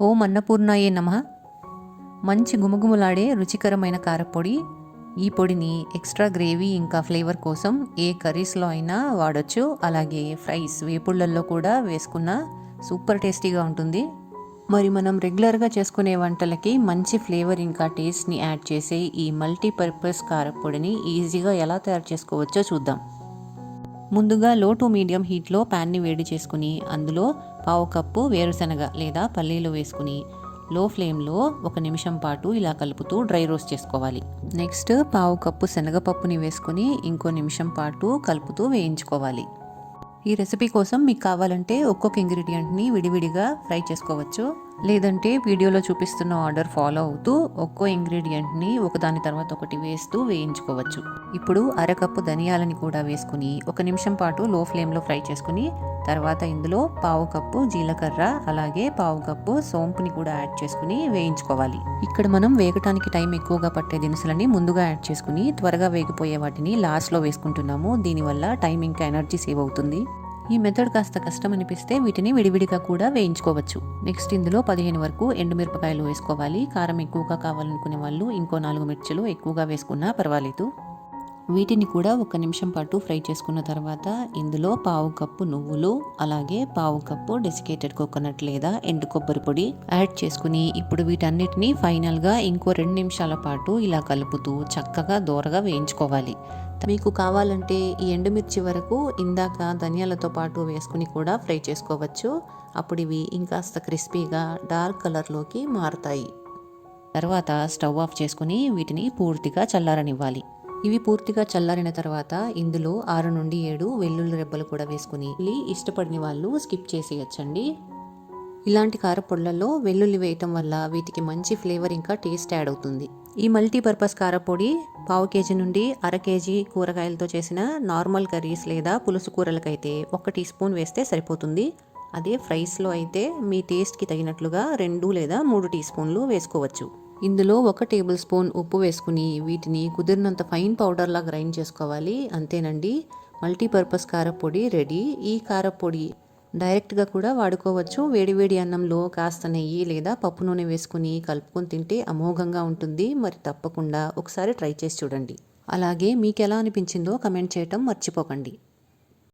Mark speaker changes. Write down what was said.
Speaker 1: ఓం అన్నపూర్ణాయే నమః. మంచి గుమగుమలాడే రుచికరమైన కారపొడి. ఈ పొడిని ఎక్స్ట్రా గ్రేవీ ఇంకా ఫ్లేవర్ కోసం ఏ కర్రీస్లో అయినా వాడచ్చు. అలాగే ఫ్రైస్ వేపుళ్ళల్లో కూడా వేసుకున్న సూపర్ టేస్టీగా ఉంటుంది. మరి మనం రెగ్యులర్గా చేసుకునే వంటలకి మంచి ఫ్లేవర్ ఇంకా టేస్ట్ని యాడ్ చేసే ఈ మల్టీపర్పస్ కారపొడిని ఈజీగా ఎలా తయారు చేసుకోవచ్చో చూద్దాం. ముందుగా లో టు మీడియం హీట్లో ప్యాన్ని వేడి చేసుకుని అందులో పావు కప్పు వేరుశనగ లేదా పల్లీలు వేసుకుని లో ఫ్లేమ్లో 1 నిమిషం పాటు ఇలా కలుపుతూ డ్రై రోస్ట్ చేసుకోవాలి. నెక్స్ట్ పావు కప్పు శనగపప్పుని వేసుకుని ఇంకో నిమిషం పాటు కలుపుతూ వేయించుకోవాలి. ఈ రెసిపీ కోసం మీకు కావాలంటే ఒక్కొక్క ఇంగ్రీడియంట్ని విడివిడిగా ఫ్రై చేసుకోవచ్చు. లేదంటే వీడియోలో చూపిస్తున్న ఆర్డర్ ఫాలో అవుతూ ఒక్కో ఇంగ్రీడియంట్ని ఒకదాని తర్వాత ఒకటి వేస్తూ వేయించుకోవచ్చు. ఇప్పుడు అరకప్పు ధనియాలని కూడా వేసుకుని 1 నిమిషం పాటు లో ఫ్లేమ్లో ఫ్రై చేసుకుని తర్వాత ఇందులో పావు కప్పు జీలకర్ర అలాగే పావు కప్పు సోంపుని కూడా యాడ్ చేసుకుని వేయించుకోవాలి. ఇక్కడ మనం వేగటానికి టైం ఎక్కువగా పట్టే దినుసులని ముందుగా యాడ్ చేసుకుని త్వరగా వేగిపోయే వాటిని లాస్ట్లో వేసుకుంటున్నాము. దీనివల్ల టైం ఇంకా ఎనర్జీ సేవ్ అవుతుంది. ఈ మెథడ్ కాస్త కష్టం అనిపిస్తే వీటిని విడివిడిగా కూడా వేయించుకోవచ్చు. నెక్స్ట్ ఇందులో 15 వరకు ఎండుమిరపకాయలు వేసుకోవాలి. కారం ఎక్కువగా కావాలనుకునే వాళ్ళు ఇంకో 4 మిర్చిలు ఎక్కువగా వేసుకున్నా పర్వాలేదు. వీటిని కూడా 1 నిమిషం పాటు ఫ్రై చేసుకున్న తర్వాత ఇందులో పావు కప్పు నువ్వులు అలాగే పావు కప్పు డెసికేటెడ్ కోకోనట్ లేదా ఎండు కొబ్బరి పొడి యాడ్ చేసుకుని ఇప్పుడు వీటన్నిటిని ఫైనల్గా ఇంకో 2 నిమిషాల పాటు ఇలా కలుపుతూ చక్కగా దోరగా వేయించుకోవాలి. మీకు కావాలంటే ఈ ఎండుమిర్చి వరకు ఇందాక ధనియాలతో పాటు వేసుకుని కూడా ఫ్రై చేసుకోవచ్చు. అప్పుడు ఇవి ఇంకాస్త క్రిస్పీగా డార్క్ కలర్లోకి మారుతాయి. తర్వాత స్టవ్ ఆఫ్ చేసుకుని వీటిని పూర్తిగా చల్లారనివ్వాలి. ఇవి పూర్తిగా చల్లారిన తర్వాత ఇందులో 6 నుండి 7 వెల్లుల్లి రెబ్బలు కూడా వేసుకుని ఇష్టపడిన వాళ్ళు స్కిప్ చేసేయచ్చండి. ఇలాంటి కారపొడులలో వెల్లుల్లి వేయటం వల్ల వీటికి మంచి ఫ్లేవర్ ఇంకా టేస్ట్ యాడ్ అవుతుంది. ఈ మల్టీపర్పస్ కారపొడి పావు కేజీ నుండి అర కేజీ కూరగాయలతో చేసిన నార్మల్ కర్రీస్ లేదా పులుసు కూరలకైతే 1 టీ స్పూన్ వేస్తే సరిపోతుంది. అదే ఫ్రైస్లో అయితే మీ టేస్ట్కి తగినట్లుగా 2 లేదా 3 టీ స్పూన్లు వేసుకోవచ్చు. ఇందులో 1 టేబుల్ స్పూన్ ఉప్పు వేసుకుని వీటిని కుదిరినంత ఫైన్ పౌడర్లా గ్రైండ్ చేసుకోవాలి. అంతేనండి, మల్టీపర్పస్ కారపొడి రెడీ. ఈ కారపొడి డైరెక్ట్గా కూడా వాడుకోవచ్చు. వేడివేడి అన్నంలో కాస్త నెయ్యి లేదా పప్పు నూనె వేసుకుని కలుపుకొని తింటే అమోఘంగా ఉంటుంది. మరి తప్పకుండా ఒకసారి ట్రై చేసి చూడండి. అలాగే మీకు ఎలా అనిపించిందో కమెంట్ చేయటం మర్చిపోకండి.